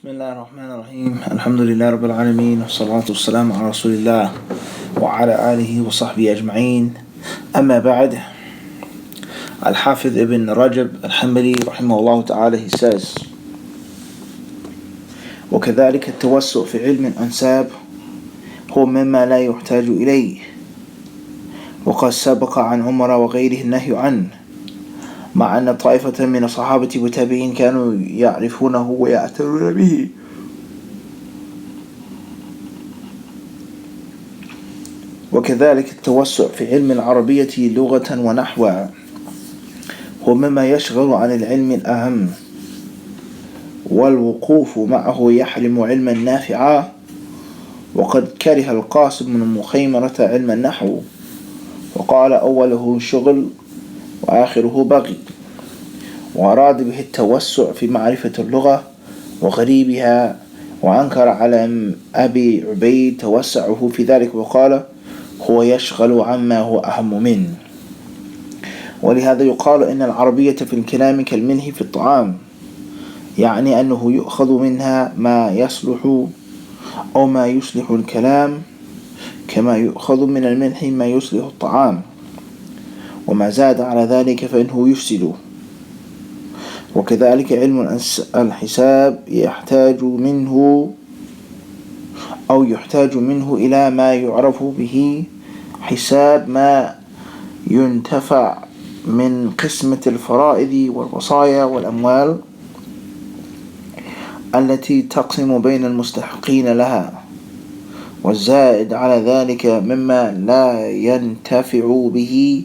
بسم الله الرحمن الرحيم. الحمد لله رب العالمين، والصلاة والسلام على رسول الله وعلى آله وصحبه أجمعين. أما بعد, Al-Hafidh ibn Rajab al-Hanbali رحمه الله تعالى, he says, وكذلك التوسع في علم الأنساب هو مما لا يحتاج إليه، وقد سبق عن عمر وغيره النهي عنه، مع أن طائفة من الصحابة والتابعين كانوا يعرفونه ويعتنون به. وكذلك التوسع في علم العربية لغة ونحوا هو مما يشغل عن العلم الأهم، والوقوف معه يحرم علما نافعا. وقد كره القاسم بن مخيمرة علم النحو، وقال أوله شغل وآخره بغي، وأراد به التوسع في معرفة اللغة وغريبها، وأنكر على أبي عبيد توسعه في ذلك وقال هو يشغل عما هو أهم منه. ولهذا يقال إن العربية في الكلام كالمنح في الطعام، يعني أنه يؤخذ منها ما يصلح أو ما يصلح الكلام، كما يؤخذ من المنح ما يصلح الطعام، وما زاد على ذلك فإنه يفسد. وكذلك علم الحساب يحتاج منه إلى ما يعرف به حساب ما ينتفع من قسمة الفرائض والوصايا والأموال التي تقسم بين المستحقين لها، والزائد على ذلك مما لا ينتفع به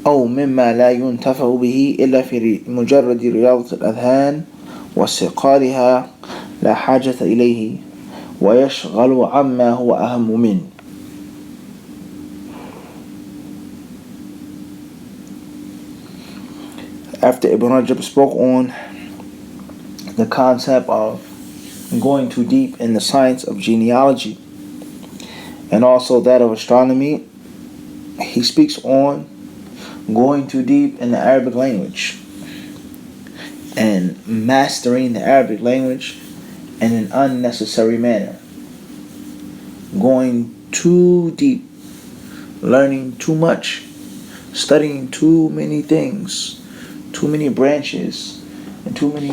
أو مما لا ينتفع به إلا في مجرد رياضة الأذهان واستقالها لا حاجة إليه، ويشغل عما هو أهم منه. After Ibn Rajab spoke on the concept of going too deep in the science of genealogy and also that of astronomy, he speaks on going too deep in the Arabic language and mastering the Arabic language in an unnecessary manner. Going too deep, learning too much, studying too many things, too many branches, and too many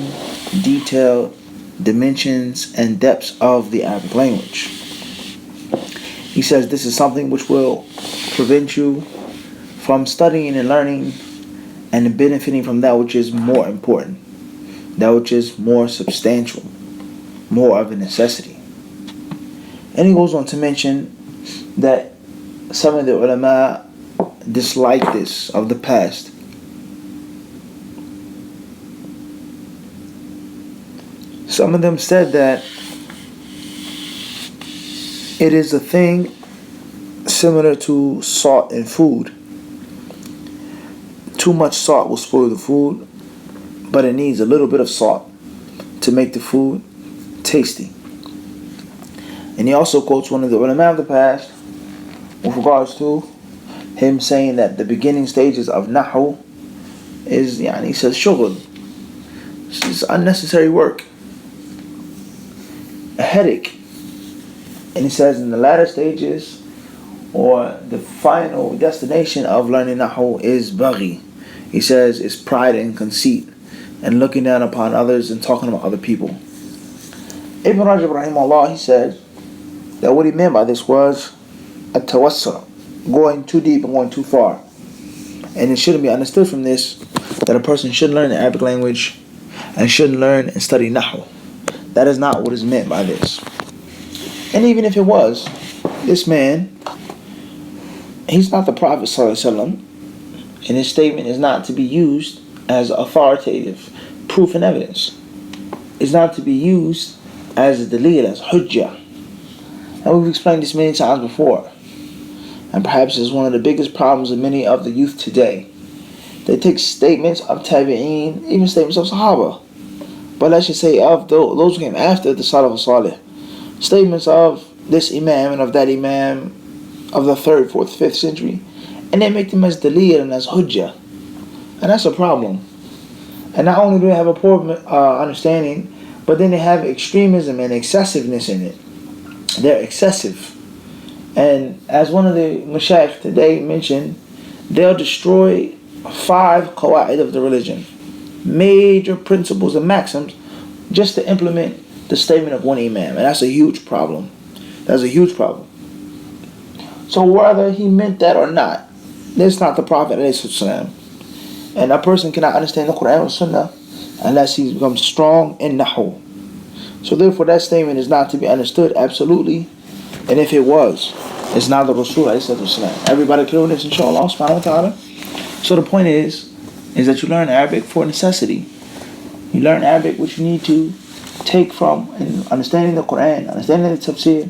detailed dimensions and depths of the Arabic language. He says this is something which will prevent you from studying and learning and benefiting from that which is more important, that which is more substantial, more of a necessity. And he goes on to mention that some of the ulama dislike this of the past. Some of them said that it is a thing similar to salt in food. Too much salt will spoil the food, but it needs a little bit of salt to make the food tasty. And he also quotes one of the ulama of the past with regards to him saying that the beginning stages of nahu is, he says, shughul. This is unnecessary work, a headache. And he says in the latter stages, or the final destination of learning nahu, is baghi. He says it's pride and conceit and looking down upon others and talking about other people. Ibn Rajab rahimahullah, he said that what he meant by this was a tawassul, going too deep and going too far. And it shouldn't be understood from this that a person should learn the Arabic language and shouldn't learn and study nahu. That is not what is meant by this. And even if it was, this man, he's not the Prophet ﷺ, and his statement is not to be used as authoritative proof and evidence. It's not to be used as a dalil, as hujjah. And we've explained this many times before. And perhaps it's one of the biggest problems of many of the youth today. They take statements of tabi'een, even statements of sahaba, but let's just say of those who came after the Salaf al-Salih, statements of this imam and of that imam of the 3rd, 4th, 5th century, and they make them as dalil and as hujjah. And that's a problem. And not only do they have a poor understanding But then they have extremism and excessiveness in it. They're excessive. And as one of the mashayikh today mentioned, they'll destroy 5 qawa'id of the religion, major principles and maxims, just to implement the statement of one imam. And that's a huge problem. That's a huge problem. So whether he meant that or not, that's not the Prophet ﷺ. And a person cannot understand the Quran or Sunnah unless he becomes strong in Nahu. So therefore that statement is not to be understood absolutely. And if it was, it's not the Rasul ﷺ. Everybody clear with this, inshallah, subhanahu wa ta'ala? So the point is that you learn Arabic for necessity. You learn Arabic, which you need to take from and understanding the Quran, understanding the tafsir,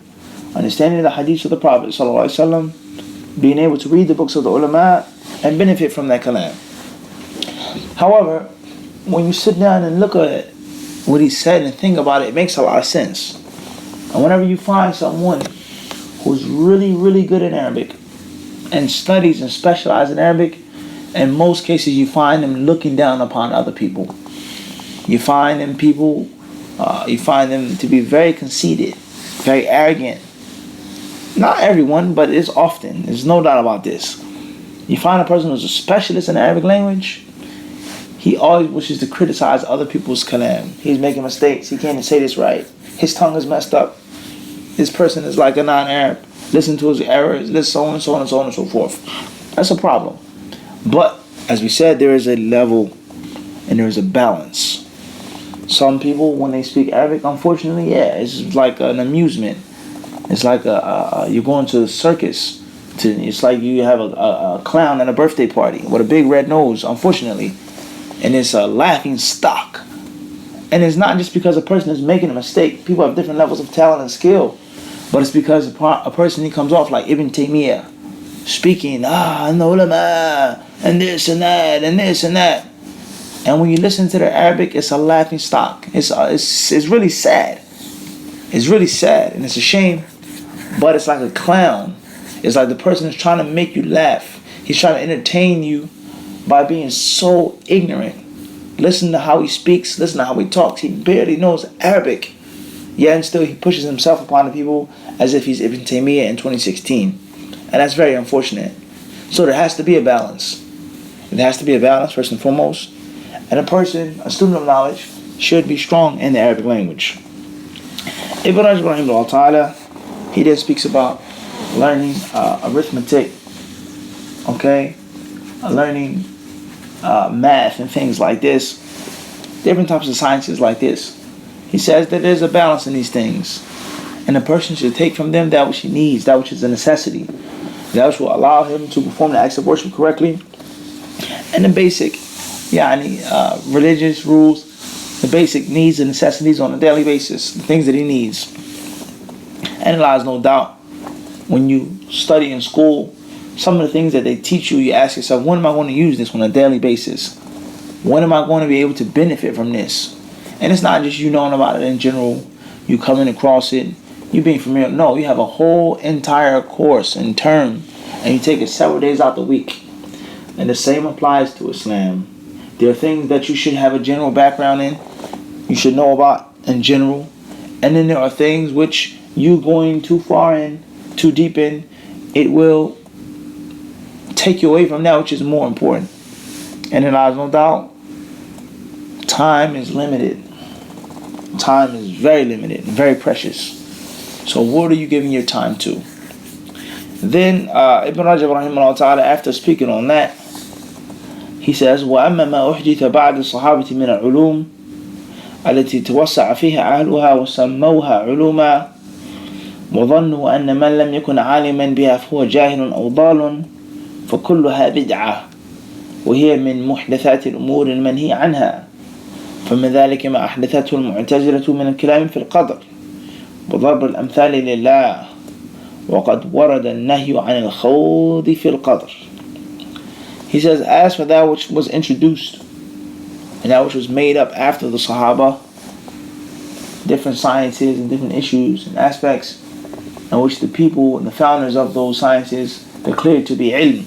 understanding the hadith of the Prophet ﷺ, being able to read the books of the ulama and benefit from that kalam. However, when you sit down and look at what he said and think about it, it makes a lot of sense. And whenever you find someone who's really, really good in Arabic and studies and specializes in Arabic, in most cases you find them looking down upon other people. You find them to be very conceited, very arrogant. Not everyone, but it's often. There's no doubt about this. You find a person who's a specialist in the Arabic language, he always wishes to criticize other people's kalam. He's making mistakes. He can't even say this right. His tongue is messed up. This person is like a non-Arab. Listen to his errors. Listen, so on and so on and so on and so forth. That's a problem. But, as we said, there is a level and there is a balance. Some people, when they speak Arabic, unfortunately, it's like an amusement. It's like you're going to the circus. It's like you have a clown at a birthday party with a big red nose, unfortunately. And it's a laughing stock. And it's not just because a person is making a mistake. People have different levels of talent and skill. But it's because a person, he comes off like Ibn Taymiyyah, speaking, and the ulama, and this and that, and this and that. And when you listen to the Arabic, it's a laughing stock. It's really sad. It's really sad, and it's a shame. But it's like a clown. It's like the person is trying to make you laugh. He's trying to entertain you by being so ignorant. Listen to how he speaks. Listen to how he talks. He barely knows Arabic. Yet and still he pushes himself upon the people as if he's Ibn Taymiyyah in 2016. And that's very unfortunate. So there has to be a balance. There has to be a balance, first and foremost. And a person, a student of knowledge, should be strong in the Arabic language. Ibn Rajab ta'ala, he then speaks about learning arithmetic, learning math and things like this, different types of sciences like this. He says that there's a balance in these things, and a person should take from them that which he needs, that which is a necessity, that which will allow him to perform the acts of worship correctly, and the basic religious rules, the basic needs and necessities on a daily basis, the things that he needs. And it lies no doubt, when you study in school, some of the things that they teach you, you ask yourself, when am I going to use this on a daily basis? When am I going to be able to benefit from this? And it's not just you knowing about it in general, you coming across it, you being familiar. No, you have a whole entire course and term, and you take it several days out the week. And the same applies to Islam. There are things that you should have a general background in, you should know about in general. And then there are things which you going too far in, too deep in, it will take you away from that which is more important. And then there's no doubt, time is limited. Time is very limited and very precious. So what are you giving your time to? Then Ibn Rajab rahimahullah ta'ala, after speaking on that, he says, وَأَمَّا مَا أُحْدِثَ بَعْدِ الصَّحَابَةِ مِنَ الْعُلُومِ التي توسع فيها أهلها وسموها علوما وظنوا أن من لم يكن عالما بها فهو جاهل أو ضال فكلها بدعة وهي من محدثات الأمور المنهي عنها فمن ذلك ما أحدثته المعتزلة من الكلام في القدر وضرب الأمثال لله وقد ورد النهي عن الخوض في القدر. He says, as for that which was introduced and that which was made up after the Sahaba, different sciences and different issues and aspects in which the people and the founders of those sciences declared to be ilm,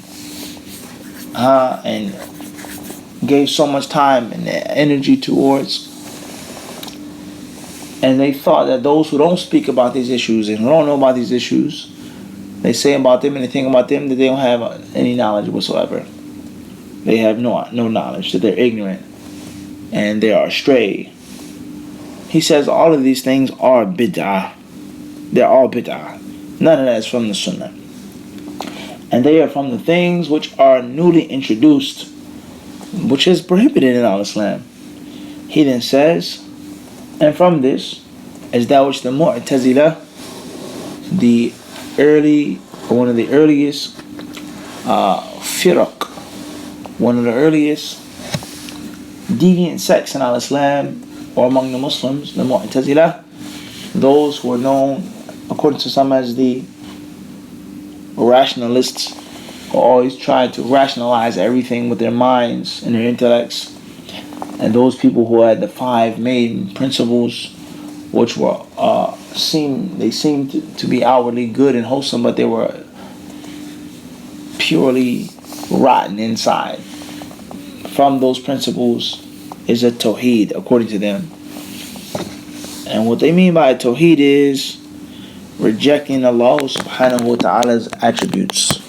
and gave so much time and energy towards, And they thought that those who don't speak about these issues and who don't know about these issues, they say about them and they think about them that they don't have any knowledge whatsoever. They have no knowledge, that they're ignorant and they are astray. He says all of these things are bid'ah. They're all bid'ah. None of that is from the sunnah. And they are from the things which are newly introduced, which is prohibited in al-Islam. He then says, and from this is that which the Mu'tazila, one of the earliest firaq, one of the earliest deviant sects in al-Islam, or among the Muslims, the Mu'tazila, those who are known, according to some, as the rationalists, who always try to rationalize everything with their minds and their intellects, and those people who had the 5 main principles, which were seemed to be outwardly good and wholesome, but they were purely rotten inside. From those principles is a tawheed, according to them. And what they mean by tawheed is rejecting Allah subhanahu wa ta'ala's attributes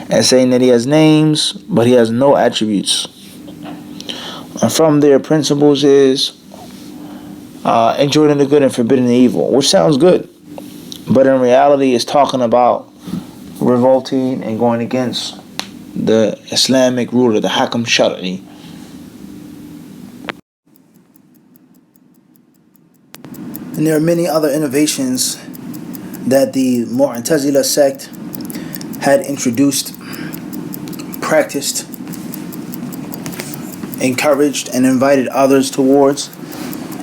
and saying that He has names but He has no attributes. And from their principles is enjoining the good and forbidding the evil, which sounds good, but in reality it's talking about revolting and going against the Islamic ruler, the Hakam Shar'i. And there are many other innovations that the Mu'tazila sect had introduced, practiced, encouraged, and invited others towards,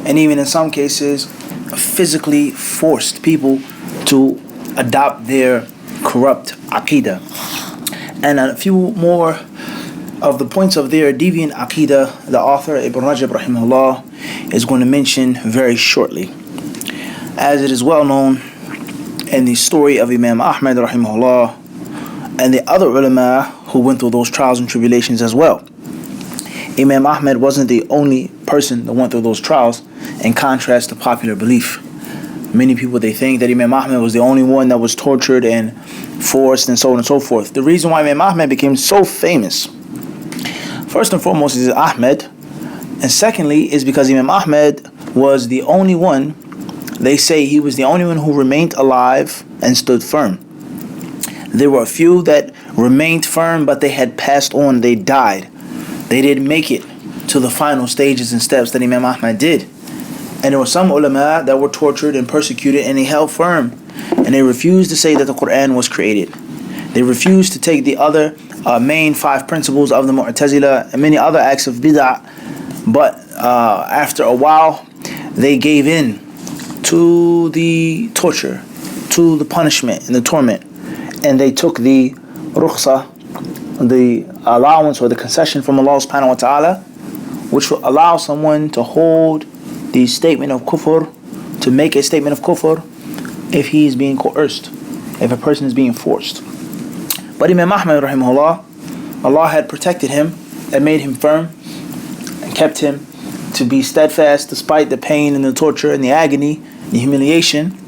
and even in some cases physically forced people to adopt their corrupt aqidah. And a few more of the points of their deviant aqidah, the author Ibn Rajab rahimahullah is going to mention very shortly. As it is well known in the story of Imam Ahmad rahimahullah and the other ulama who went through those trials and tribulations as well. Imam Ahmad wasn't the only person that went through those trials, in contrast to popular belief. Many people, they think that Imam Ahmad was the only one that was tortured and forced and so on and so forth. The reason why Imam Ahmad became so famous, first and foremost, is Ahmad, and secondly is because Imam Ahmad was the only one, they say he was the only one who remained alive and stood firm. There were a few that remained firm, but they had passed on, they died. They didn't make it to the final stages and steps that Imam Ahmad did. And there were some ulama that were tortured and persecuted, and they held firm. And they refused to say that the Quran was created. They refused to take the other main 5 principles of the Mu'tazila and many other acts of bid'ah. But after a while, they gave in to the torture, to the punishment and the torment. And they took the rukhsah, the allowance or the concession from Allah subhanahu wa ta'ala, which will allow someone to hold the statement of kufr, to make a statement of kufr, if he is being coerced, if a person is being forced. But Imam Ahmad rahimahullah, Allah had protected him and made him firm and kept him to be steadfast despite the pain and the torture and the agony, the humiliation.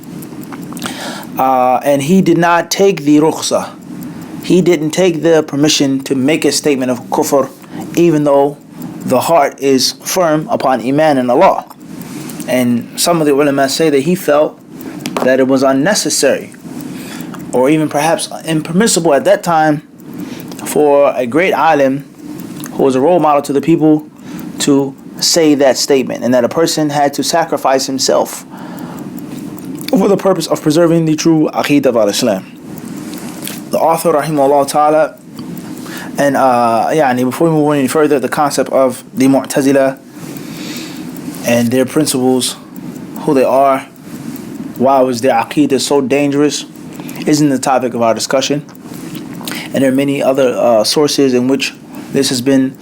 And he did not take the rukhsah. He didn't take the permission to make a statement of kufr, even though the heart is firm upon iman in Allah. And some of the ulama say that he felt that it was unnecessary, or even perhaps impermissible at that time, for a great alim who was a role model to the people to say that statement, and that a person had to sacrifice himself for the purpose of preserving the true aqidah of al-Islam. The author rahimahullah ta'ala, and before we move on any further, the concept of the Mu'tazila and their principles, who they are, why was their aqidah so dangerous, isn't the topic of our discussion. And there are many other sources in which this has been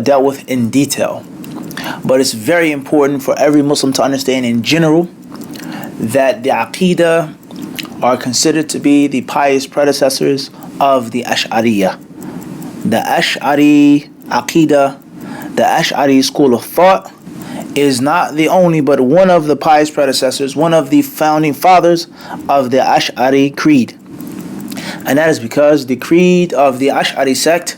dealt with in detail. But it's very important for every Muslim to understand in general that the aqidah are considered to be the pious predecessors of the Ash'ariyah. The Ash'ari aqidah, the Ash'ari school of thought, is not the only, but one of the pious predecessors, one of the founding fathers of the Ash'ari creed. And that is because the creed of the Ash'ari sect,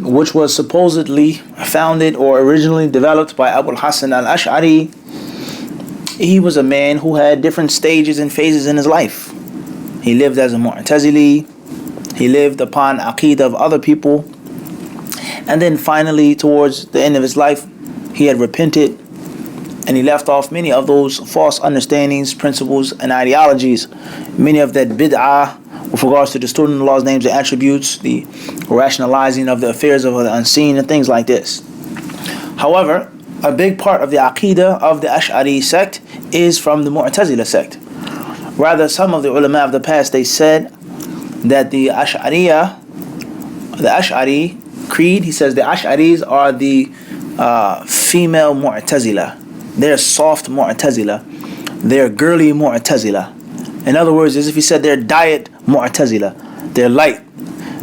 which was supposedly founded or originally developed by Abu al-Hasan al-Ash'ari, he was a man who had different stages and phases in his life. He lived as a Mu'tazili, he lived upon Aqeedah of other people, and then finally towards the end of his life he had repented and he left off many of those false understandings, principles, and ideologies, many of that bid'ah with regards to distorting Allah's names and attributes, the rationalizing of the affairs of the unseen, and things like this. However, a big part of the Aqeedah of the Ash'ari sect is from the Mu'tazila sect. Rather, some of the ulama of the past, they said that the Ash'ari creed, he says the Ash'aris are the female Mu'tazila. They're soft Mu'tazila. They're girly Mu'tazila. In other words, as if he said they're diet Mu'tazila. They're light.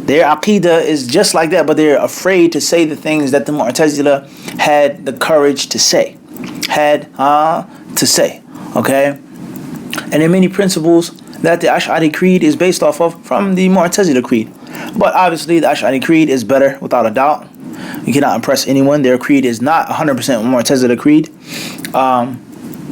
Their Aqeedah is just like that, but they're afraid to say the things that the Mu'tazila had the courage to say. Okay? And there are many principles that the Ash'ari creed is based off of from the Mu'tazila creed. But obviously the Ash'ari creed is better, without a doubt. You cannot impress anyone. Their creed is not 100% Mu'tazila creed. And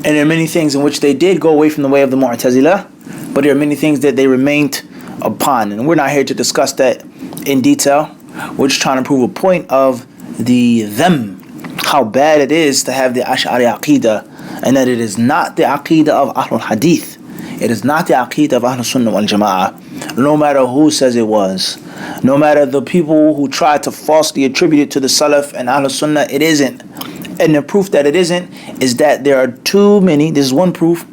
there are many things in which they did go away from the way of the Mu'tazila, but there are many things that they remained upon. And we're not here to discuss that in detail. We're just trying to prove a point of how bad it is to have the Ash'ari Aqeedah, and that it is not the Aqeedah of Ahlul Hadith. It is not the Aqeedah of Ahlul Sunnah wal Jama'ah. No matter who says it was. No matter the people who try to falsely attribute it to the Salaf and Ahlul Sunnah, it isn't. And the proof that it isn't is that there are too many, this is one proof,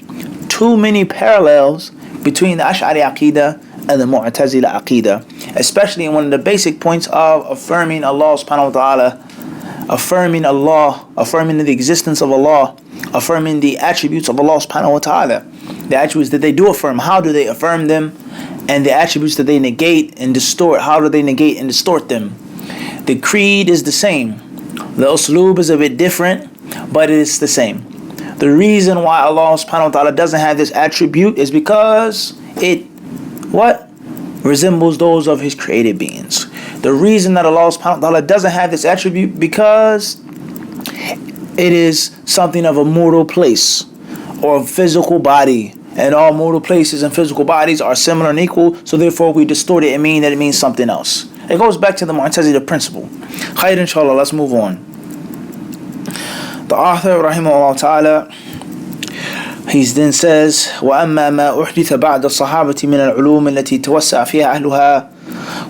too many parallels between the Ash'ari Aqeedah and the Mu'tazila Aqeedah. Especially in one of the basic points of affirming Allah subhanahu wa ta'ala, affirming Allah, affirming the existence of Allah, affirming the attributes of Allah subhanahu wa ta'ala. The attributes that they do affirm, how do they affirm them? And the attributes that they negate and distort, how do they negate and distort them? The creed is the same. The usloob is a bit different, but it is the same. The reason why Allah subhanahu wa ta'ala doesn't have this attribute is because it, resembles those of His created beings. The reason that Allah subhanahu wa ta'ala doesn't have this attribute because it is something of a mortal place or a physical body. And all mortal places and physical bodies are similar and equal, so therefore we distort it and mean that it means something else. It goes back to the Mu'tazila principle. Khair, inshallah, let's move on. The author, rahimahullah ta'ala, he then says, وَأَمَّا مَا أُحْدِثَ بَعْدَ الصَّحَابَةِ مِنَ الْعُلُومِ الَّتِي تَوَسَّعَ فِيهَا أَهْلُهَا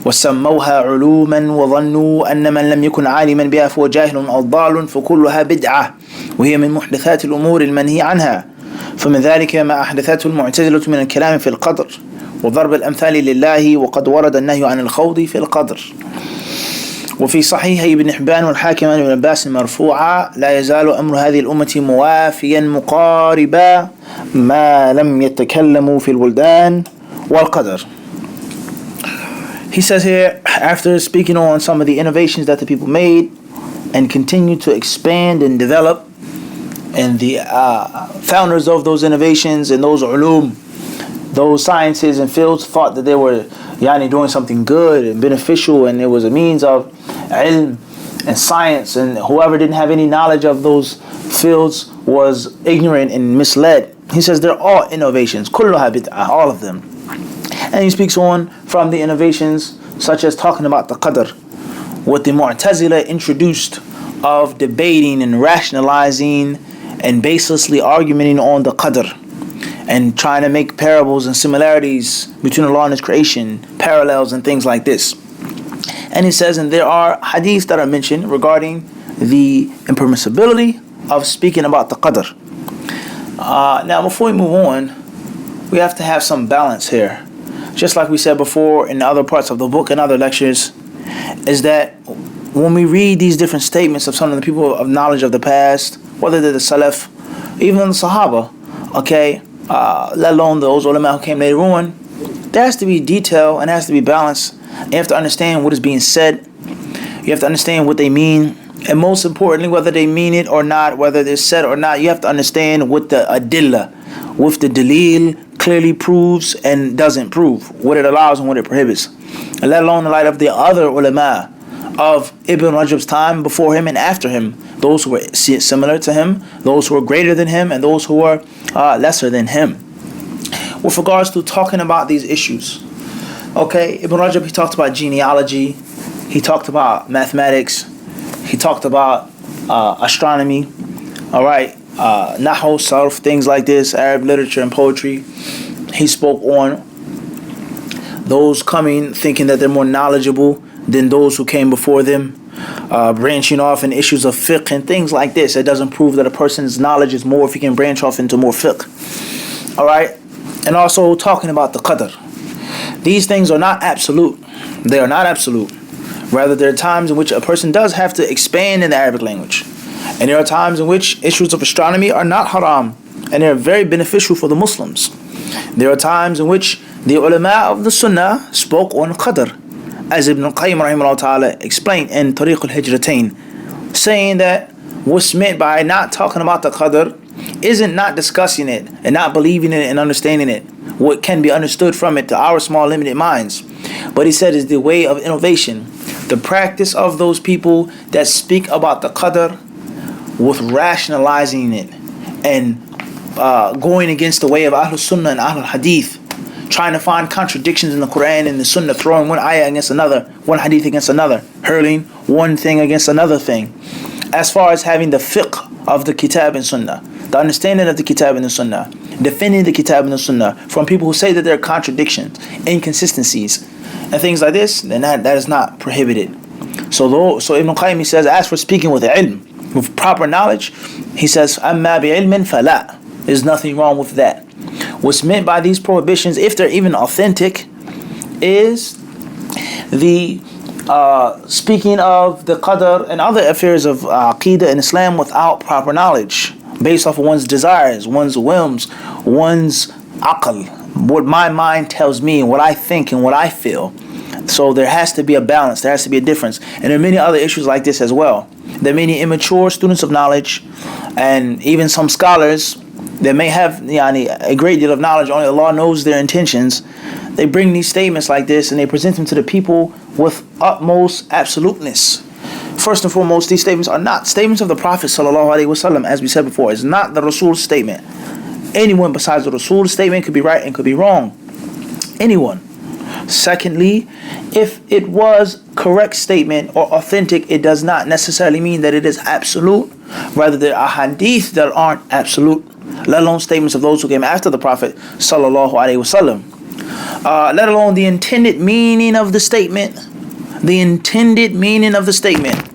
وَسَمَّوْهَا عُلُومًا وَظَنُّوا أَنَّ مَنْ لَمْ يَكُنْ عَالِمًا بِهَا فَهُوَ جَاهِلٌ أَوْ ضَالٌ فَكُلُّهَا بِدْعَةٌ وهي من محدثات الأمور المنهي عنها. فمن ذلك ما أحدثته المعتزلة من الكلام في القدر وضرب الأمثال لله، وقد ورد النهي عن الخوض في القدر. وفي صحيح ابن حبان والحاكم عن ابن عباس مرفوعا: لا يزال أمر هذه الأمة موافيا مقاربا ما لم يتكلموا في البلدان والقدر. He says here, after speaking on some of the innovations that the people made and continue to expand and develop, and the founders of those innovations and those ulum, those sciences and fields, thought that they were doing something good and beneficial, and it was a means of ilm and science, and whoever didn't have any knowledge of those fields was ignorant and misled. He says they're all innovations, kulluha bid'ah, all of them. And he speaks on from the innovations such as talking about the qadr, what the Mu'tazila introduced of debating and rationalizing and baselessly arguing on the qadr and trying to make parables and similarities between Allah and His creation, parallels and things like this. And he says, and there are hadiths that are mentioned regarding the impermissibility of speaking about the qadr. Now before we move on, we have to have some balance here. Just like we said before in other parts of the book and other lectures, is that when we read these different statements of some of the people of knowledge of the past, whether they're the Salaf, even the Sahaba, let alone those ulama who came later on, there has to be detail and there has to be balance. You have to understand what is being said. You have to understand what they mean. And most importantly, whether they mean it or not, whether they're said or not, you have to understand what the adillah, with the dalil clearly proves and doesn't prove, what it allows and what it prohibits. And let alone the light of the other ulama of Ibn Rajab's time, before him and after him, those who were similar to him, those who were greater than him, and those who were lesser than him. With regards to talking about these issues, okay, Ibn Rajab, he talked about genealogy, he talked about mathematics, he talked about astronomy, all right, nahu, sarf, things like this, Arab literature and poetry. He spoke on those coming thinking that they're more knowledgeable than those who came before them, branching off in issues of fiqh and things like this. It doesn't prove that a person's knowledge is more if he can branch off into more fiqh. All right, and also talking about the qadr. These things are not absolute. They are not absolute. Rather, there are times in which a person does have to expand in the Arabic language. And there are times in which issues of astronomy are not haram, and they're very beneficial for the Muslims. There are times in which the ulama of the Sunnah spoke on qadr, as Ibn Qayyim rahimahullah ta'ala explained in Tariq al-Hijratain, saying that what's meant by not talking about the qadr isn't not discussing it and not believing it and understanding it, what can be understood from it to our small limited minds. But he said is the way of innovation, the practice of those people that speak about the qadr with rationalizing it and going against the way of Ahlul Sunnah and Ahlul Hadith, trying to find contradictions in the Quran and the Sunnah, throwing one ayah against another, one hadith against another, hurling one thing against another thing. As far as having the fiqh of the Kitab and Sunnah, the understanding of the Kitab and the Sunnah, defending the Kitab and the Sunnah from people who say that there are contradictions, inconsistencies, and things like this, then that is not prohibited. So Ibn Qayyim, he says, as for speaking with ilm, with proper knowledge, he says, أَمَّا بِعِلْمٍ فَلَا. There's nothing wrong with that. What's meant by these prohibitions, if they're even authentic, is the speaking of the qadr and other affairs of aqeedah in Islam without proper knowledge, based off of one's desires, one's whims, one's aql, what my mind tells me, what I think and what I feel. So there has to be a balance, there has to be a difference. And there are many other issues like this as well. There are many immature students of knowledge and even some scholars that may have a great deal of knowledge, only Allah knows their intentions. They bring these statements like this and they present them to the people with utmost absoluteness. First and foremost, these statements are not statements of the Prophet ﷺ, as we said before. It's not the Rasul's statement. Anyone besides the Rasul's statement could be right and could be wrong. Anyone. Secondly, if it was correct statement or authentic, it does not necessarily mean that it is absolute. Rather, there are hadith that aren't absolute, let alone statements of those who came after the Prophet sallallahu alaihi wasallam. Let alone the intended meaning of the statement. The intended meaning of the statement.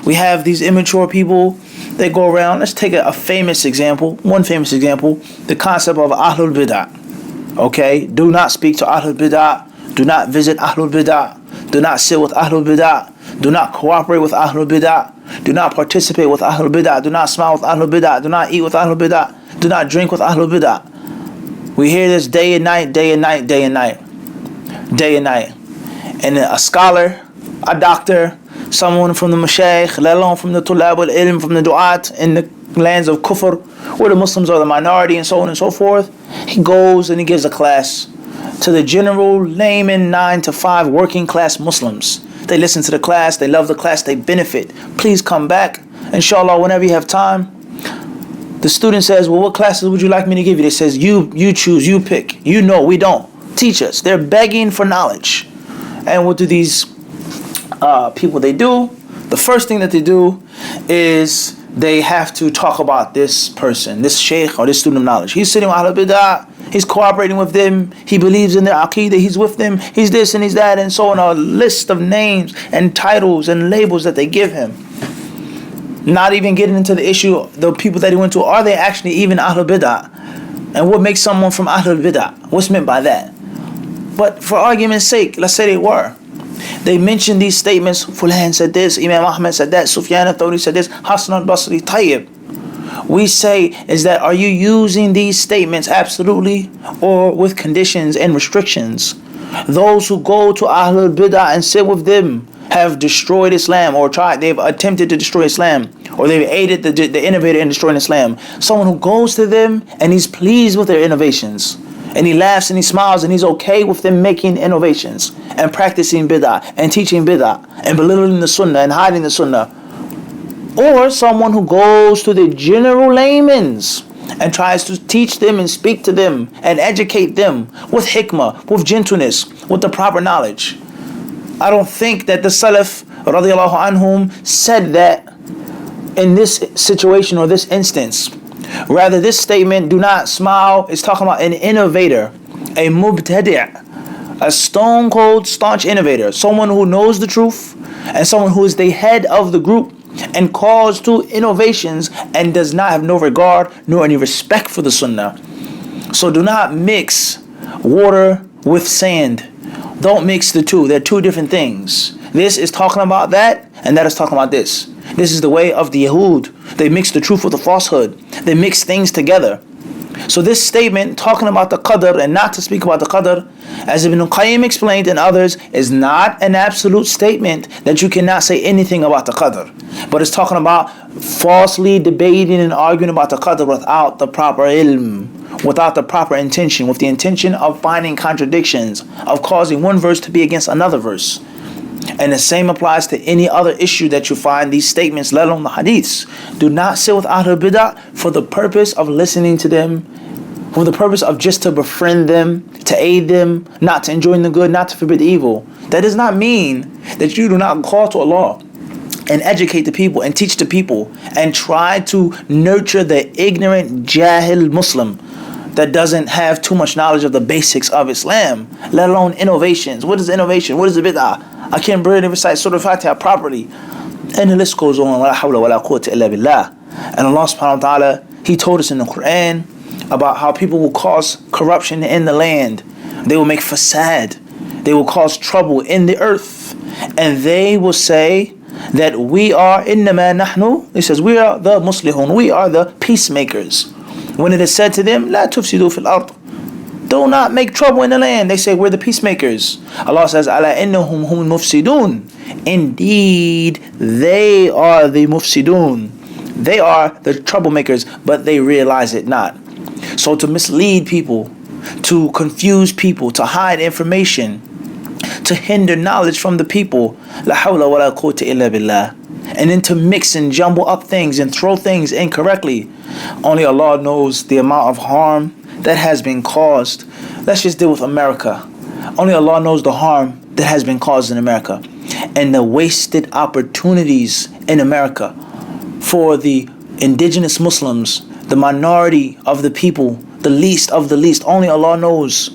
We have these immature people that go around. Let's take a famous example. One famous example. The concept of Ahlul Bid'ah. Okay? Do not speak to Ahlul Bid'ah. Do not visit Ahlul Bid'ah. Do not sit with Ahlul Bid'ah. Do not cooperate with Ahlul Bid'ah. Do not participate with Ahlul Bid'ah. Do not smile with Ahlul Bid'ah. Do not eat with Ahlul Bid'ah. Do not drink with Ahlul Bid'ah. We hear this day and night, day and night, day and night. Day and night. And a scholar, a doctor, someone from the mashayikh, let alone from the tulab al-ilm, from the du'at in the lands of kufr, where the Muslims are the minority and so on and so forth, he goes and he gives a class to the general layman 9 to 5 working class Muslims. They listen to the class, they love the class, they benefit. Please come back, inshallah, whenever you have time. The student says, well, what classes would you like me to give you? They says, you choose, you pick. You know, we don't. Teach us. They're begging for knowledge. And what do these people they do? The first thing that they do is they have to talk about this person, this sheikh or this student of knowledge. He's sitting with Ahlul Bid'ah, he's cooperating with them, he believes in their aqeedah, he's with them, he's this and he's that, and so on. A list of names and titles and labels that they give him. Not even getting into the issue, the people that he went to, are they actually even Ahlul Bid'ah? And what makes someone from Ahlul Bid'ah? What's meant by that? But for argument's sake, let's say they were. They mentioned these statements. Fulan said this, Imam Ahmad said that, Sufyan al-Thawri said this, Hasan al-Basri, Tayyib. We say is that, are you using these statements absolutely or with conditions and restrictions? Those who go to Ahlul Bid'ah and sit with them have destroyed Islam or they've attempted to destroy Islam, or they've aided the innovator in destroying Islam. Someone who goes to them and he's pleased with their innovations, and he laughs and he smiles and he's okay with them making innovations and practicing bid'ah and teaching bid'ah and belittling the sunnah and hiding the sunnah. Or someone who goes to the general laymen's and tries to teach them and speak to them and educate them with hikmah, with gentleness, with the proper knowledge. I don't think that the Salaf radiallahu anhum said that in this situation or this instance. Rather, this statement, do not smile, is talking about an innovator, a mubtadi', a stone cold staunch innovator, someone who knows the truth and someone who is the head of the group and calls to innovations and does not have no regard nor any respect for the sunnah. So do not mix water with sand. Don't mix the two. They're two different things. This is talking about that, and that is talking about this. This is the way of the Yahud. They mix the truth with the falsehood. They mix things together. So this statement, talking about the qadr and not to speak about the qadr, as Ibn Qayyim explained and others, is not an absolute statement that you cannot say anything about the qadr. But it's talking about falsely debating and arguing about the qadr without the proper ilm, without the proper intention, with the intention of finding contradictions, of causing one verse to be against another verse. And the same applies to any other issue that you find these statements, let alone the hadiths. Do not sit with Ahlul Bid'ah for the purpose of listening to them, for the purpose of just to befriend them, to aid them, not to enjoin the good, not to forbid the evil. That does not mean that you do not call to Allah and educate the people and teach the people and try to nurture the ignorant jahil Muslim that doesn't have too much knowledge of the basics of Islam, let alone innovations. What is innovation? What is the bid'ah? I can't barely recite Surah Al-Fatiha properly. And the list goes on. وَلَا حَوْلَ وَلَا قُوَّةَ إِلَّا بِاللَّهِ. And Allah subhanahu wa ta'ala, He told us in the Quran about how people will cause corruption in the land. They will make fasad. They will cause trouble in the earth. And they will say that we are إِنَّمَا نَحْنُ. He says, we are the muslihun. We are the peacemakers. When it is said to them, لَا تُفْسِدُوا فِي الْأَرْضِ, do not make trouble in the land. They say, we're the peacemakers. Allah says, أَلَا إِنَّهُمْ هُمُ الْمُفْسِدُونَ. Indeed, they are the mufsidun. They are the troublemakers, but they realize it not. So to mislead people, to confuse people, to hide information, to hinder knowledge from the people, لَا حَوْلَ وَلَا قُوَّةَ إِلَّا بِاللَّهِ. And then to mix and jumble up things and throw things incorrectly. Only Allah knows the amount of harm that has been caused. Let's just deal with America. Only Allah knows the harm that has been caused in America and the wasted opportunities in America for the indigenous Muslims, the minority of the people, the least of the least. Only Allah knows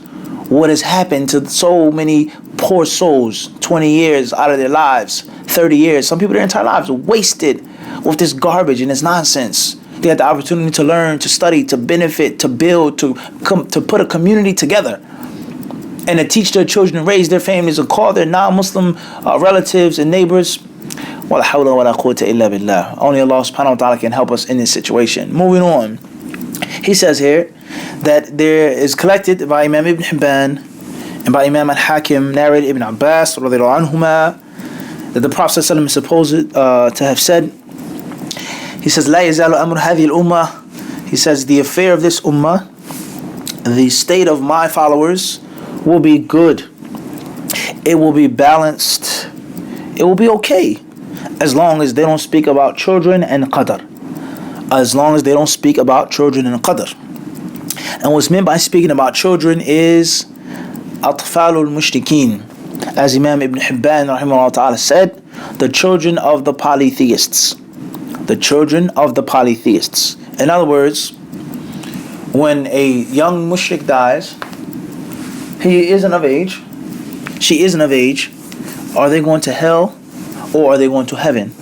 what has happened to so many poor souls. 20 years out of their lives, 30 years, some people their entire lives wasted with this garbage and this nonsense. They had the opportunity to learn, to study, to benefit, to build, to put a community together, and to teach their children and raise their families and call their non-Muslim relatives and neighbors. وَلَا حَوْلَ وَلَا قُوَّةَ إِلَّا بِاللَّهِ. Only Allah subhanahu wa ta'ala can help us in this situation. Moving on. He says here that there is collected by Imam Ibn Hibban and by Imam Al-Hakim, narrated Ibn Abbas radiallahu anhuma, that the Prophet ﷺ is supposed to have said, he says, لا يزال أمر هذه الأمة. He says, the affair of this ummah, the state of my followers, will be good. It will be balanced. It will be okay, as long as they don't speak about children and qadr. As long as they don't speak about children and qadr. And what's meant by speaking about children is أطفال المشركين, as Imam Ibn Hibban rahimahullah ta'ala said, the children of the polytheists. The children of the polytheists. In other words, when a young mushrik dies, he isn't of age, she isn't of age, are they going to hell or are they going to heaven?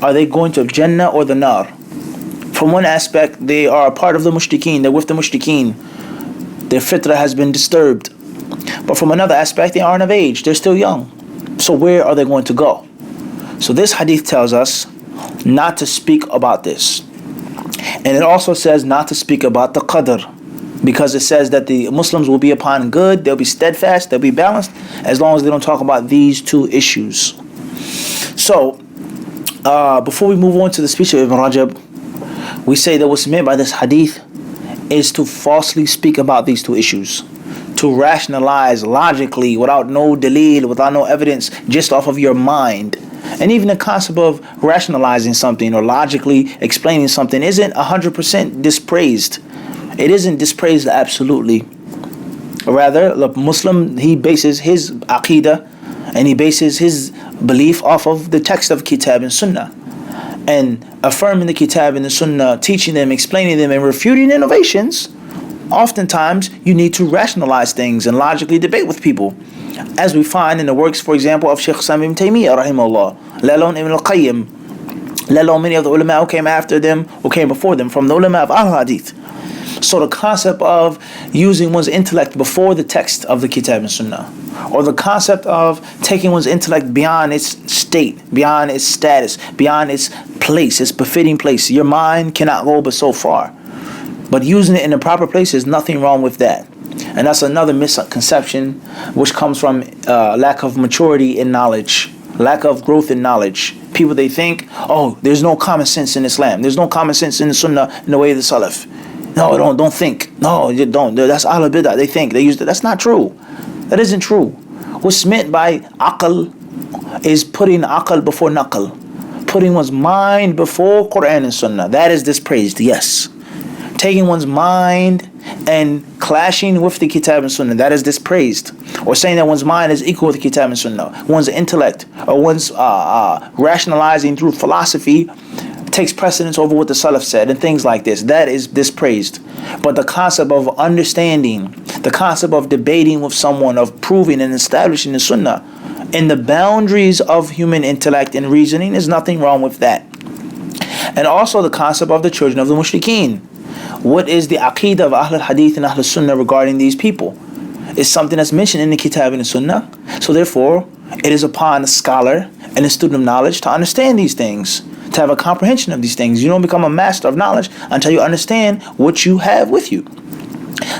Are they going to Jannah or the Nar? From one aspect, they are a part of the mushrikeen, they're with the mushrikeen. Their fitrah has been disturbed. But from another aspect, they aren't of age, they're still young. So where are they going to go? So this hadith tells us not to speak about this. And it also says not to speak about the qadr. because it says that the Muslims will be upon good, they'll be steadfast, they'll be balanced, as long as they don't talk about these two issues. So, before we move on to the speech of Ibn Rajab, we say that what's meant by this hadith is to falsely speak about these two issues, to rationalize logically without no dalil, without no evidence, just off of your mind. And even the concept of rationalizing something or logically explaining something isn't 100% dispraised. It isn't dispraised absolutely. Rather, the Muslim, he bases his aqidah and he bases his belief off of the text of Kitab and Sunnah. And affirming the Kitab and the Sunnah, teaching them, explaining them, and refuting innovations, oftentimes you need to rationalize things and logically debate with people. As we find in the works, for example, of Shaykh Islam ibn Taymiyyah, rahimahullah, let alone Ibn al-Qayyim, let alone many of the ulama who came after them, who came before them, from the ulama of al-Hadith. So the concept of using one's intellect before the text of the Kitab and Sunnah, or the concept of taking one's intellect beyond its state, beyond its status, beyond its place, its befitting place. Your mind cannot go but so far. But using it in the proper place, there's nothing wrong with that. And that's another misconception which comes from lack of maturity in knowledge, lack of growth in knowledge. People, they think, oh, there's no common sense in Islam. There's no common sense in the Sunnah in the way of the Salaf. No, don't think. No, you don't. That's Ahl Bidah. They think. They use that. That's not true. That isn't true. What's meant by aql is putting aql before naql. Putting one's mind before Quran and Sunnah. That is dispraised, yes. Taking one's mind and clashing with the Kitab and Sunnah, that is dispraised. Or saying that one's mind is equal with the Kitab and Sunnah. One's intellect or one's rationalizing through philosophy takes precedence over what the Salaf said and things like this. That is dispraised. But the concept of understanding, the concept of debating with someone, of proving and establishing the Sunnah in the boundaries of human intellect and reasoning, is nothing wrong with that. And also the concept of the children of the mushrikeen. What is the aqeedah of Ahl al-Hadith and Ahl al-Sunnah regarding these people? It's something that's mentioned in the Kitab and the Sunnah. So therefore, it is upon a scholar and a student of knowledge to understand these things, to have a comprehension of these things. You don't become a master of knowledge until you understand what you have with you.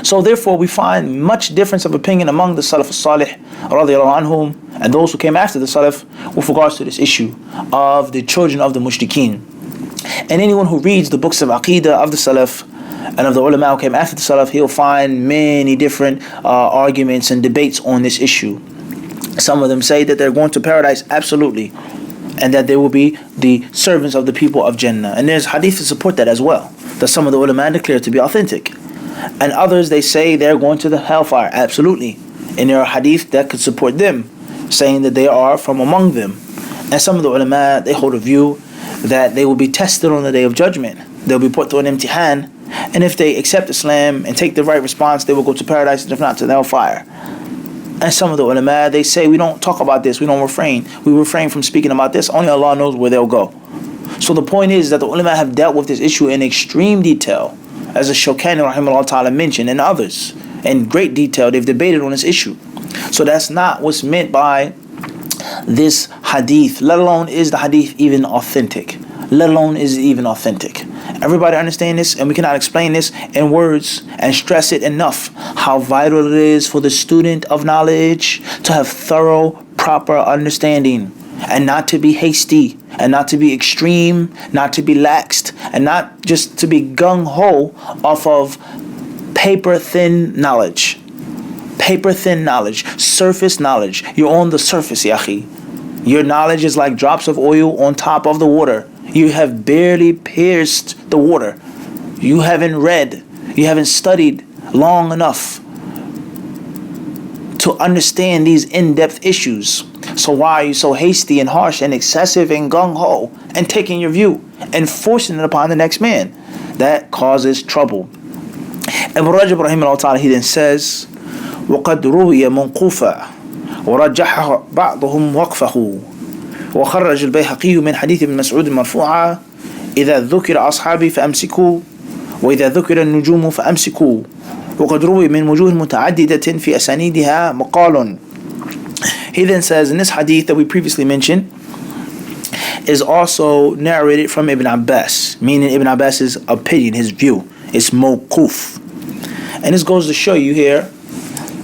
So therefore, we find much difference of opinion among the Salaf al-Salih, radiallahu anhum, and those who came after the Salaf with regards to this issue of the children of the mushrikeen. And anyone who reads the books of Aqeedah of the Salaf and of the ulama who came after the Salaf, he'll find many different arguments and debates on this issue. Some of them say that they're going to paradise, absolutely, and that they will be the servants of the people of Jannah. And there's hadith to support that as well, that some of the ulama declare to be authentic. And others, they say they're going to the hellfire, absolutely. And there are hadith that could support them, saying that they are from among them. And some of the ulama, they hold a view that they will be tested on the Day of Judgment. They'll be put to an imtihan, and if they accept Islam and take the right response, they will go to paradise, and if not, to the hellfire. And some of the ulama, they say, we don't talk about this, we refrain from speaking about this, only Allah knows where they'll go. So the point is that the ulama have dealt with this issue in extreme detail, as the Shawkani rahimahullah ta'ala mentioned, and others, in great detail. They've debated on this issue. So that's not what's meant by this hadith, let alone is the hadith even authentic. Let alone is it even authentic. Everybody understand this, and we cannot explain this in words and stress it enough, how vital it is for the student of knowledge to have thorough, proper understanding, and not to be hasty, and not to be extreme, not to be laxed, and not just to be gung-ho off of paper-thin knowledge. Paper-thin knowledge, surface knowledge. You're on the surface, yahi. Your knowledge is like drops of oil on top of the water. You have barely pierced the water. You haven't read, you haven't studied long enough to understand these in-depth issues. So why are you so hasty and harsh and excessive and gung-ho and taking your view and forcing it upon the next man? That causes trouble. Ibn Rajab rahimahullah ta'ala, he then says, وَقَدْ رُوِيَ مَنْقُوفًا وَرَجَّحَ بَعْضُهُمْ وَقْفَهُ وخرج البيهقي من حديث ابن مسعود مرفوعا إذا ذكر أصحابي فأمسكوا وإذا ذكر النجوم فأمسكوا وقد روي من وجوه متعددة في أسانيدها مقال. He then says, in this hadith that we previously mentioned is also narrated from Ibn Abbas, meaning Ibn Abbas's opinion, his view. It's mawquf. And this goes to show you here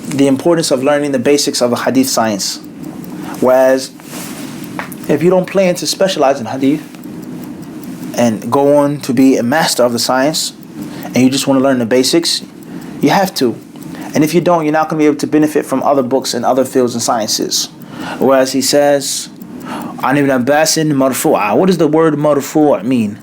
the importance of learning the basics of a hadith science. Whereas, if you don't plan to specialize in hadith and go on to be a master of the science, and you just want to learn the basics, you have to. And if you don't, you're not going to be able to benefit from other books and other fields and sciences. Whereas he says, عن ابن عباس مرفوعة. What does the word marfu' mean?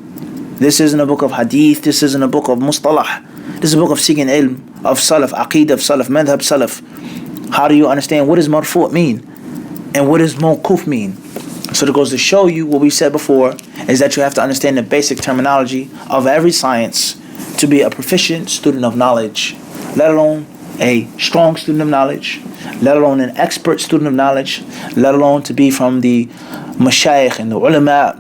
This isn't a book of hadith, this isn't a book of mustalah. This is a book of seeking ilm, of salaf, aqeedah of salaf, madhab salaf. How do you understand what does marfu' mean? And what does mawquf mean? So it goes to show you what we said before, is that you have to understand the basic terminology of every science to be a proficient student of knowledge, let alone a strong student of knowledge, let alone an expert student of knowledge, let alone to be from the mashayikh and the ulama,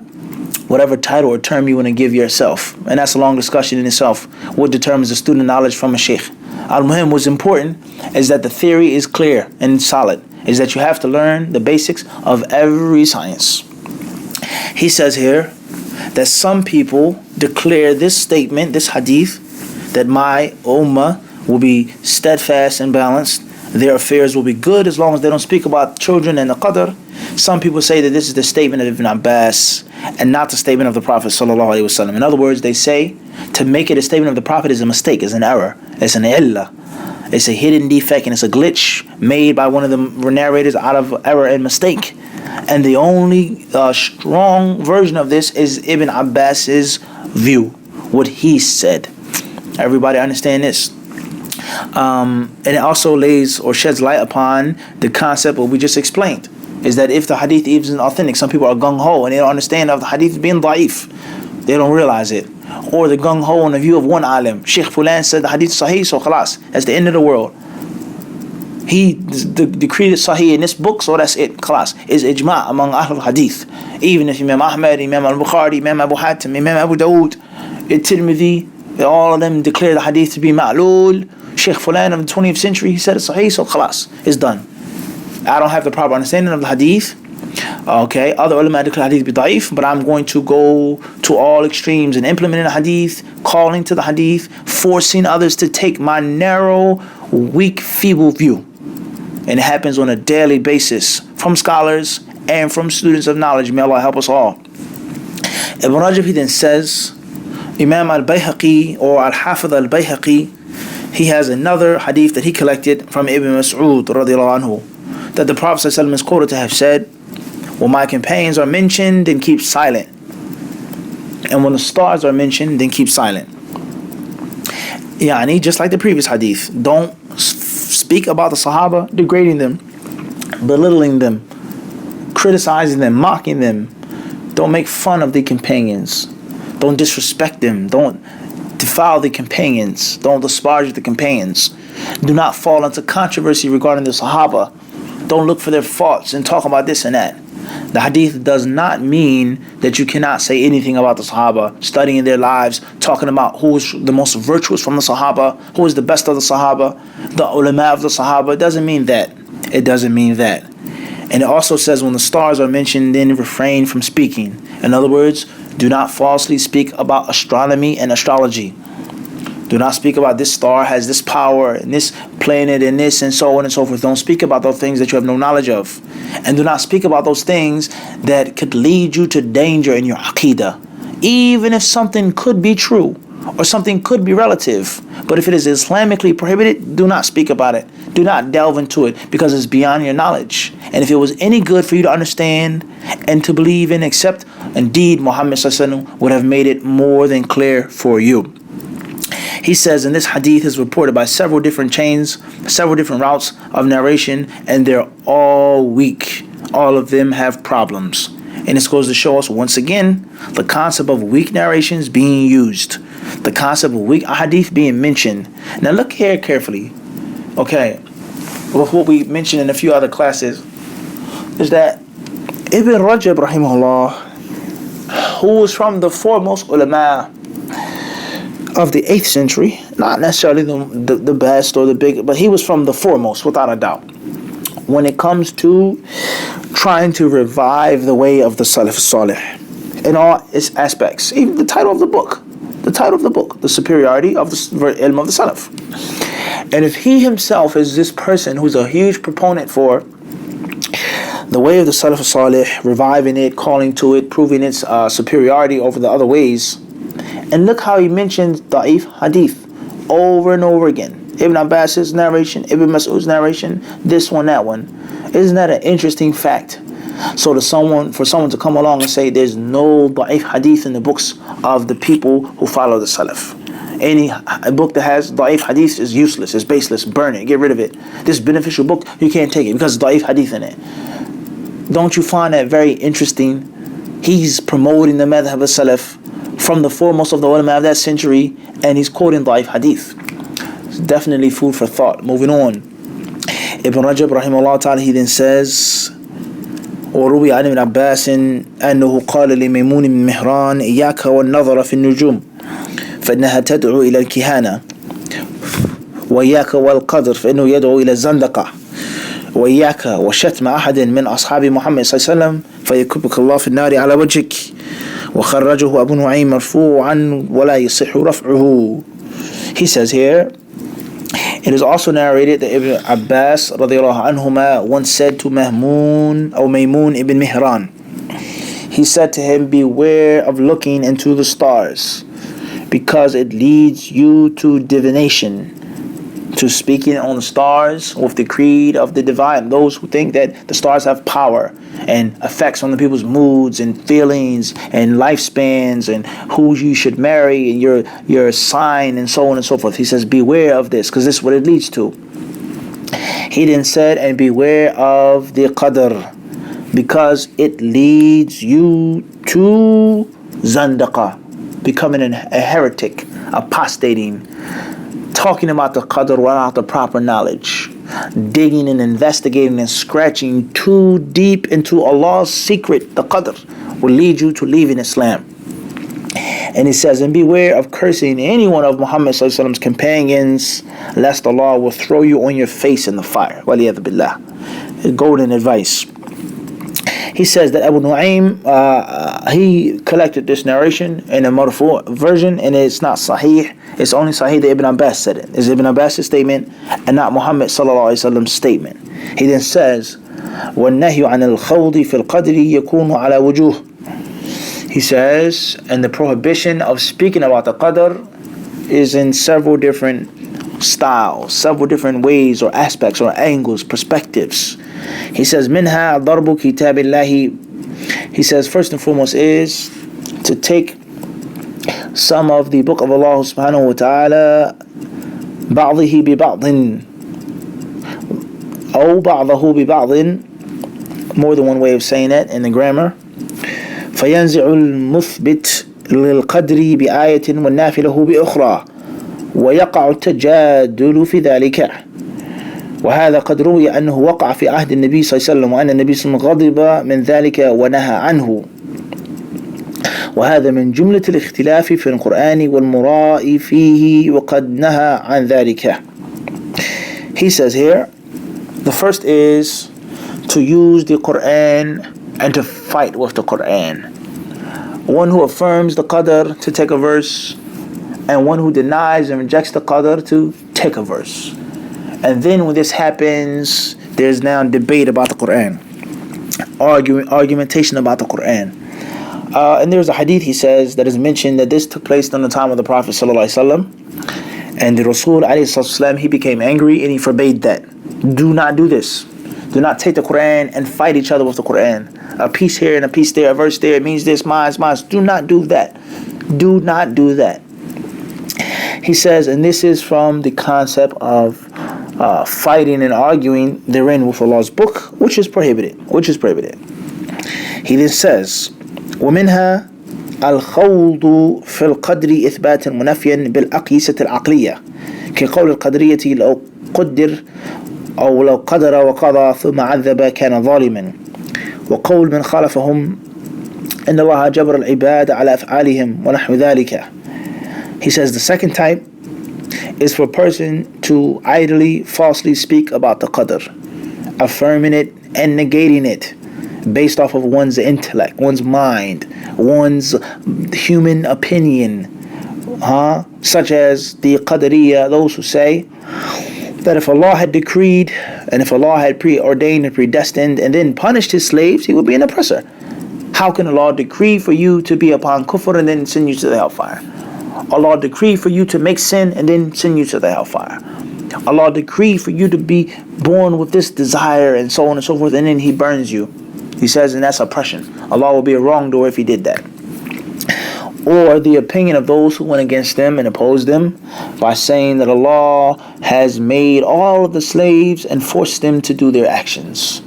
whatever title or term you want to give yourself. And that's a long discussion in itself. What determines a student of knowledge from a sheikh? Al-Muhim, what's important is that the theory is clear and solid, is that you have to learn the basics of every science. He says here that some people declare this statement, this hadith, that my ummah will be steadfast and balanced, their affairs will be good as long as they don't speak about children and the qadr. Some people say that this is the statement of Ibn Abbas and not the statement of the Prophet ﷺ. In other words, they say to make it a statement of the Prophet is a mistake, is an error, it's an illah, it's a hidden defect, and it's a glitch made by one of the narrators out of error and mistake. And the only strong version of this is Ibn Abbas's view, what he said. Everybody understand this? And it also lays or sheds light upon the concept what we just explained, is that if the hadith isn't authentic, some people are gung-ho and they don't understand of the hadith being da'if. They don't realize it. Or the gung-ho on the view of one alim. Sheikh Fulan said the hadith sahih, so khalas, that's the end of the world. He decreed it sahih in this book, so that's it, khalas. Is ijma' among Ahlul Hadith. Even if Imam Ahmad, Imam al-Bukhari, Imam Abu Hatim, Imam Abu Dawood, Tirmidhi, all of them declare the hadith to be ma'lul. Sheikh Fulan of the 20th century, he said it's sahih, so khalas, it's done. I don't have the proper understanding of the hadith. Okay, other ulama declare hadith be da'if, but I'm going to go to all extremes and implementing the hadith, calling to the hadith, forcing others to take my narrow, weak, feeble view. And it happens on a daily basis from scholars and from students of knowledge. May Allah help us all. Ibn Rajab, he then says, Imam al-Bayhaqi or al-Hafidh al-Bayhaqi, he has another hadith that he collected from Ibn Mas'ud radiallahu anhu, that the Prophet ﷺ is quoted to have said, when my companions are mentioned, then keep silent. And when the stars are mentioned, then keep silent. Yani, just like the previous hadith, don't speak about the Sahaba, degrading them, belittling them, criticizing them, mocking them. Don't make fun of the companions. Don't disrespect them. Don't defile the companions. Don't disparage the companions. Do not fall into controversy regarding the Sahaba. Don't look for their faults and talk about this and that. The hadith does not mean that you cannot say anything about the Sahaba, studying their lives, talking about who is the most virtuous from the Sahaba, who is the best of the Sahaba, the ulama of the Sahaba. It doesn't mean that. It doesn't mean that. And it also says when the stars are mentioned, then refrain from speaking. In other words, do not falsely speak about astronomy and astrology. Do not speak about this star has this power and this planet and this and so on and so forth. Don't speak about those things that you have no knowledge of. And do not speak about those things that could lead you to danger in your aqeedah. Even if something could be true or something could be relative. But if it is Islamically prohibited, do not speak about it. Do not delve into it because it's beyond your knowledge. And if it was any good for you to understand and to believe in, accept, indeed Muhammad ﷺ would have made it more than clear for you. He says, and this hadith is reported by several different chains, several different routes of narration, and they're all weak. All of them have problems. And this goes to show us once again the concept of weak narrations being used, the concept of weak hadith being mentioned. Now look here carefully. Okay, with what we mentioned in a few other classes, is that Ibn Rajab rahimahullah, who was from the foremost ulama of the 8th century, not necessarily the best or the big, but he was from the foremost without a doubt when it comes to trying to revive the way of the Salaf Salih in all its aspects. Even the title of the book, the title of the book, The Superiority of the Ilm of the Salaf. And if he himself is this person who's a huge proponent for the way of the Salaf Salih, reviving it, calling to it, proving its superiority over the other ways, and look how he mentions da'if hadith over and over again. Ibn Abbas's narration, Ibn Mas'ud's narration, this one, that one. Isn't that an interesting fact? So for someone to come along and say there's no da'if hadith in the books of the people who follow the Salaf. Any book that has da'if hadith is useless, is baseless, burn it, get rid of it. This beneficial book, you can't take it because it's da'if hadith in it. Don't you find that very interesting? He's promoting the madhab of Salaf from the foremost of the ulama of that century, and he's quoting da'if hadith. It's definitely food for thought. Moving on. Ibn Rajab rahimahullah ta'ala, he then says, وروي عن ابن عباس أنه قال لميمون بن مهران إياك والنظر في النجوم فإنها تدعو إلى الكهانة وإياك والقدر فإنه يدعو إلى الزندقة وإياك وشتم أحد من أصحاب محمد صلى الله عليه وسلم فيكبك الله في النار على وجهك وخرجه أبو نعيم مرفوعا ولا يصح رفعه. He says here, it is also narrated that Ibn Abbas radiallahu anhuma once said to Maymun ibn Mihran, he said to him, beware of looking into the stars, because it leads you to divination, to speaking on the stars with the creed of the divine. Those who think that the stars have power and effects on the people's moods and feelings and lifespans and who you should marry and your sign and so on and so forth. He says, beware of this, because this is what it leads to. He then said, and beware of the qadr, because it leads you to zandaqa, becoming a heretic, apostating, talking about the qadr without the proper knowledge, digging and investigating and scratching too deep into Allah's secret. The qadr will lead you to leaving Islam. And he says, and beware of cursing any one of Muhammad sallallahu alaihi wasallam's companions, lest Allah will throw you on your face in the fire. Waliyadhu billah. Golden advice. He says that Abu Nu'aym, he collected this narration in a marfu' version, and it's not sahih. It's only sahih that Ibn Abbas said it. It's Ibn Abbas' statement and not Muhammad sallallahu alaihi wasallam's statement. He then says, وَالنَّهْيُ عَنِ الْخَوْضِ فِي الْقَدْرِ يَكُونُ عَلَى وُجُوهِ. He says, and the prohibition of speaking about the qadr is in several different styles, several different ways or aspects or angles, perspectives. He says, minha darbu kitabillahi. He says, first and foremost is to take some of the book of Allah subhanahu wa ta'ala, ba'dihi bi ba'din, or ba'dahu bi ba'din, more than one way of saying that in the grammar. فينزع المثبت للقدر بآية والنافي له بأخرى ويقع التجادل في ذلك. وهذا قد روي أنه وقع في عهد النبي صلى الله عليه وسلم وأن النبي صلى الله عليه وسلم غضب من ذلك ونهى عنه. وهذا من جملة الاختلاف في القرآن والمراء فيه وقد نهى عن ذلك. He says here, the first is to use the Quran and to fight with the Quran. One who affirms the qadr to take a verse, and one who denies and rejects the qadr to take a verse. And then when this happens, there's now debate about the Quran, argumentation about the Quran. And there's a hadith, he says, that is mentioned that this took place in the time of the Prophet ﷺ. And the Rasul ﷺ, he became angry and he forbade that. Do not do this. Do not take the Quran and fight each other with the Quran. A piece here and a piece there, a verse there, it means this, mine. Do not do that. Do not do that. He says, and this is from the concept of fighting and arguing therein with Allah's book, which is prohibited. He then says, ومنها الخوض في القدر إثباتا منفيا بالأقيسة العقلية كقول القدرية لو قدر أو لو قدر وقضى ثم عذب كان ظالما وقول من خالفهم إن الله جبر العباد على أفعالهم ونحو ذلك. He says the second type is for a person to idly, falsely speak about the qadr, affirming it and negating it based off of one's intellect, one's mind, one's human opinion, such as the Qadariyya, those who say that if Allah had decreed and if Allah had preordained and predestined and then punished his slaves, he would be an oppressor. How can Allah decree for you to be upon kufr and then send you to the hellfire? Allah decree for you to make sin and then send you to the hellfire. Allah decree for you to be born with this desire and so on and so forth, and then he burns you. He says, and that's oppression. Allah will be a wrongdoer if he did that. Or the opinion of those who went against them and opposed them by saying that Allah has made all of the slaves and forced them to do their actions.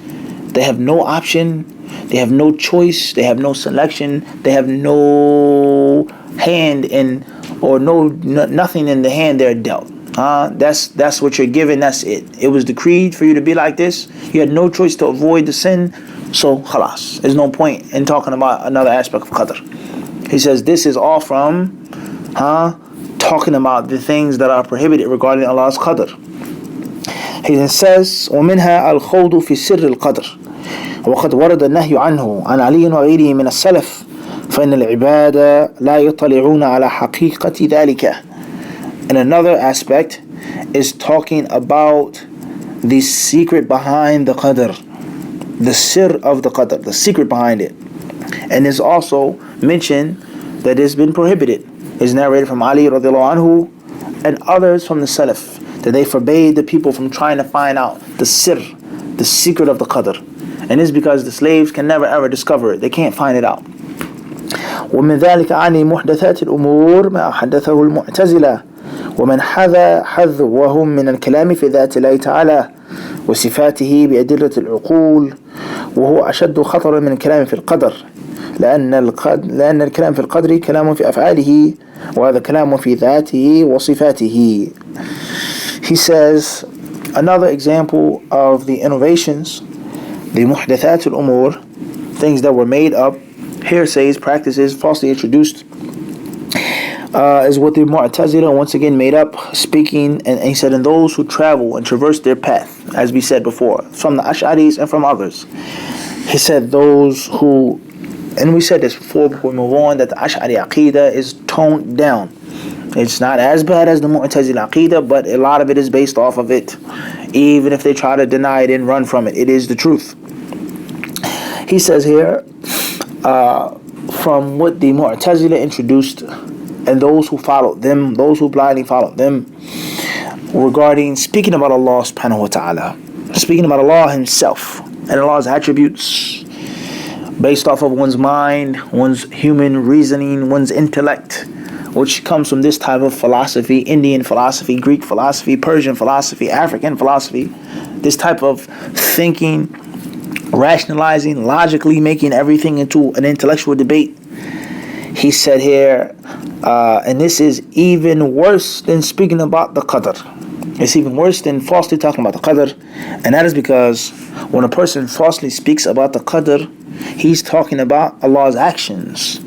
They have no option, they have no choice, they have no selection, they have no hand in, or nothing in the hand they're dealt. That's what you're given, that's it. It was decreed for you to be like this. You had no choice to avoid the sin, so khalas. There's no point in talking about another aspect of qadr. He says this is all from talking about the things that are prohibited regarding Allah's qadr. He says وَمِنْهَا الْخَوْضُ فِي سِرِّ الْقَدْرِ وَقَدْ وَرَدَ النَّهْيُ عَنْهُ عَنْ عَلِيٍّ وَغَيْرِهِ مِنَ السَّلَفِ فَإِنَّ الْعِبَادَ لَا يَطَّلِعُونَ عَلَى حَقِيقَةِ ذَلِكَ. And another aspect is talking about the secret behind the qadr, the sir of the qadr, the secret behind it. And it's also mentioned that it's been prohibited. It's narrated from Ali radiallahu anhu and others from the Salaf that they forbade the people from trying to find out the sir, the secret of the qadr. And it's because the slaves can never ever discover it. They can't find it out. ومن ذلك عني محدثات الأمور ما حدثه المعتزلة ومن حذوهم من الكلام في ذات الله تعالى وصفاته بأدلة العقول وهو أشد خطرا من الكلام في القدر لأن الكلام في القدر كلام في أفعاله وهذا كلام في ذاته وصفاته. He says another example of the innovations, the muhdathat al-umur, things that were made up, hearsays, practices, falsely introduced, is what the Mu'tazila once again made up, speaking, and he said, and those who travel and traverse their path, as we said before, from the Ash'aris and from others. He said those who, and we said this before we move on, that the Ash'ari Aqidah is toned down. It's not as bad as the Mu'tazila Aqidah, but a lot of it is based off of it. Even if they try to deny it and run from it, it is the truth. He says here, from what the Mu'tazila introduced, and those who followed them, those who blindly followed them, regarding speaking about Allah subhanahu wa ta'ala, speaking about Allah himself and Allah's attributes based off of one's mind, one's human reasoning, one's intellect, which comes from this type of philosophy, Indian philosophy, Greek philosophy, Persian philosophy, African philosophy, this type of thinking, rationalizing, logically making everything into an intellectual debate. He said here, and this is even worse than speaking about the qadr. It's even worse than falsely talking about the qadr, and that is because when a person falsely speaks about the qadr, he's talking about Allah's actions.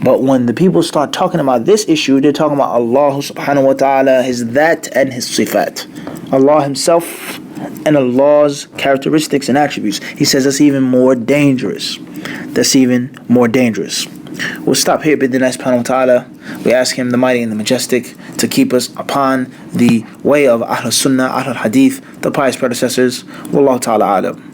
But when the people start talking about this issue, they're talking about Allah subhanahu wa ta'ala, his dhat and his sifat, Allah himself and Allah's characteristics and attributes. He says that's even more dangerous. That's even more dangerous. We'll stop here, bid'illah subhanahu wa ta'ala. We ask him, the mighty and the majestic, to keep us upon the way of Ahlul Sunnah, Ahlul Hadith, the pious predecessors. Wallahu ta'ala alam.